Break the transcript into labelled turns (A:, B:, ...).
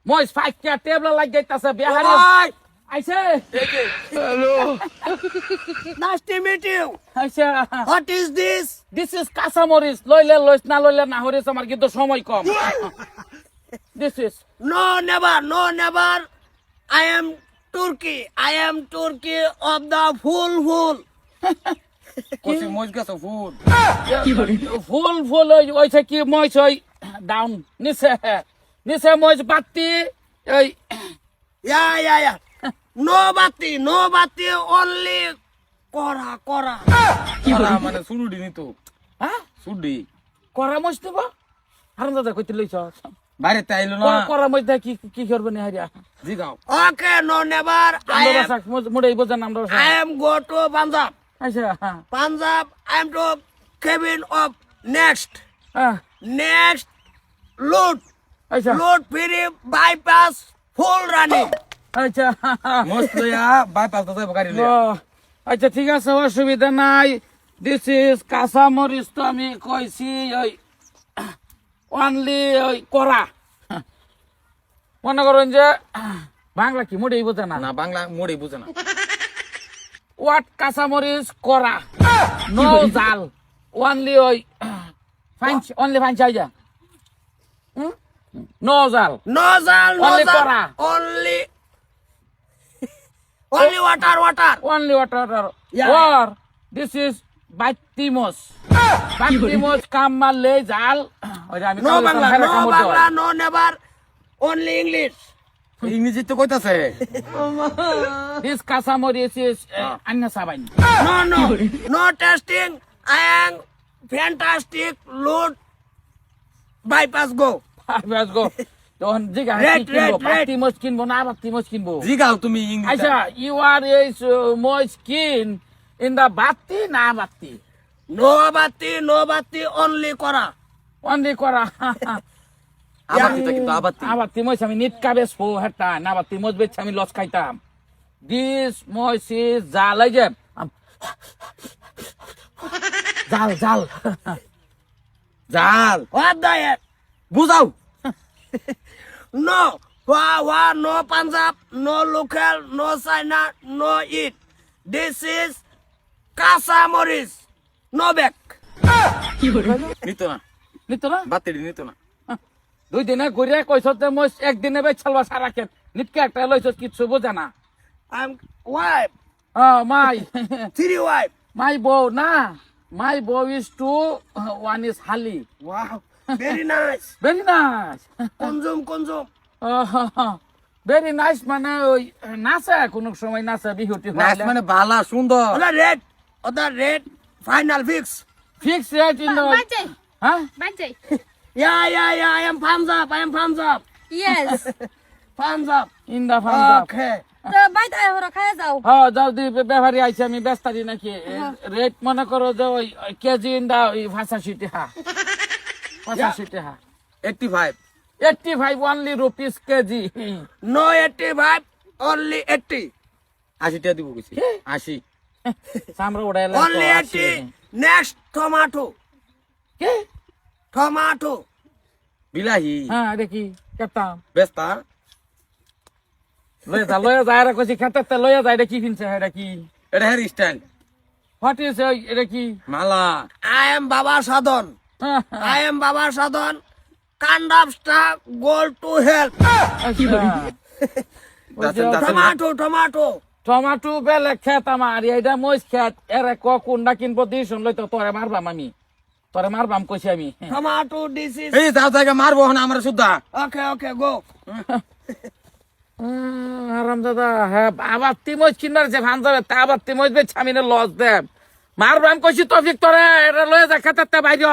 A: মই ফাইকা টেবলা লাগ যাইতাছে বিহারি
B: Oi!
A: আইছে
B: Hello. Nice to meet you.
A: আইছে
B: What is this?
A: This is কাঁচামরিচ লইলে লইস না লইলে না হরিস আমার কিন্তু সময় কম this is
B: No, never, no, never. I am Turkey. I am Turkey of the full.
C: কচি মজ গেছো ফুল
A: ফুল ফুল ওইছে কি মইছ ওই ডাউন নিচে নিচে মইছ বাতি ওই
B: Yeah. No bati, only kora.
C: মানে সুরুডি নি তো
A: হ্যাঁ
C: সুরডি
A: করা মইছ দেব হারাম দাদা কইতে লইছ
C: বাইরে তাইলো না
A: করা মইছ দে কি কি করবে নি হারিয়া
C: জি গাও
B: Okay, no, never.
A: আমরা সাক মুড়াই বোঝা নাম আমরা
B: I am go to Punjab.
A: আচ্ছা
B: Punjab, I am to cabin of next.
A: হ্যাঁ
B: Next, load.
A: আচ্ছা
B: Load free bypass full running.
A: আচ্ছা
C: মস্ত লইয়া বাইপাস তো যাইব গাড়ি লইয়া
A: ও, আচ্ছা ঠিক আছে অসুবিধা নাই দিস ইজ কাঁচামরিচ তো আমি কইছি ওই অনলি ওই করা মনে করেন যে বাংলা কি মোটেই বোঝে না
C: না বাংলা মোড়ে বুঝে না
A: ওয়াট কাঁচামরিচ করা নো জাল অনলি ওই অনলি ফাইন চাই যা নো জাল
B: No zal, no
A: Only
B: zal.
A: kora.
B: Only water.
A: only water
B: Yeah.
A: or this is বাতিমস বাতিমস কাম মারলে জাল ওইটা আমি
B: No
A: কামড়
B: Bangla,
A: দিতাম,
B: no
A: কামড় দেওয়া।
B: Bangla, no never. Only English.
C: ইংরেজি তো কইতাছে
A: This কাঁচামরিচ is Anna Sabine
B: No testing. I am fantastic. Load bypass go.
A: Let's go তখন জিগা কি
B: Red,
A: কিনবো
B: red.
A: বাতিমস কিনবো না বাতিমস কিনবো
C: জি গাও তুমি ইংরেজি
A: আচ্ছা you are is more skin in the বাতি না বাতি
B: No bati, only kora.
A: Only করা
C: আবাতি কিন্তু আবাতি
A: আবার তিমস আমি নিট কাবেস ফো হেটা না আবার তিমস বেচ আমি লস খাইতাম দিস মইস ইজ জাল এই যে জাল
C: জাল
B: What the heck?
C: বুঝাও
B: No. No Punjab, no local, no China, no eat. This is Kasamoriz. No back.
C: নিত না
A: নিত না
C: বাতিড়ি নিত না
A: দুই দিনে ঘুরে কইছ তে মই একদিনে বেচ ছালবা সারা খেত নিটকে একটা লইছ কিছু বোঝে না
B: I'm wife.
A: My
B: Three wife.
A: মাই বউ না মাই বউ ইজ টু ওয়ান ইজ হালি
B: Wow. Very nice.
A: Very nice
B: Consume.
A: Very nice মানে ওই নাচে কোনো সময় নাচে বিহুটি
C: নাইস মানে ভালা সুন্দর
B: Other red. Final fix.
A: Fix rate in the
D: Bajay.
A: হ্যাঁ
D: Bajay.
B: Yeah. I am Punjab.
D: Yes.
B: Punjab.
A: In the Punjab
B: Okay.
D: তো বাইতে হরো খায় যাও।
A: হ্যাঁ যাও দি ব্যবহারী আইছে আমি ব্যস্তারি নাকি রেট মনে করো যে ওই কেজি ইন দা ওই ভাষা সিটি হা ভাষা সিটি হা
C: 85
A: 85 only rupees KG
B: No 85. Only 80.
C: 80 টাকা দিব কইছি 80
A: সামরা উড়াইলে
B: Only 80. Next tomato.
A: কে
B: Tomato.
C: বিলাহি
A: হ্যাঁ দেখি কেতাম
C: বেস্তা
A: লয়া যায় আর কইছি খেতে লয়া যায় এটা কি কিনছে এটা কি
C: এটা হেয়ার স্টাইল
A: হোয়াট ইজ এটা কি
C: মালা
B: I am Baba Sadhan. Kandapsta goal to help. Tomato.
A: Tomato বেলে খেত আমার এইটা মইস খেত এরে কোনটা কিনবো দিস লই তো তোরে মারবাম আমি তোরে মারবাম কইছি আমি
B: Tomato, this is.
C: এই যাও জায়গা মারবো না আমরা সুদ্ধা
B: Okay, go.
A: আরাম দাদা হ্যাঁ আবার তিমজ কিনার যে ভান যাবে তা আবার তিমজ বে ছামিনে লস দেব মারবাম কইছি তফিক তোরে এটা লয়ে যা খেতে বাইরে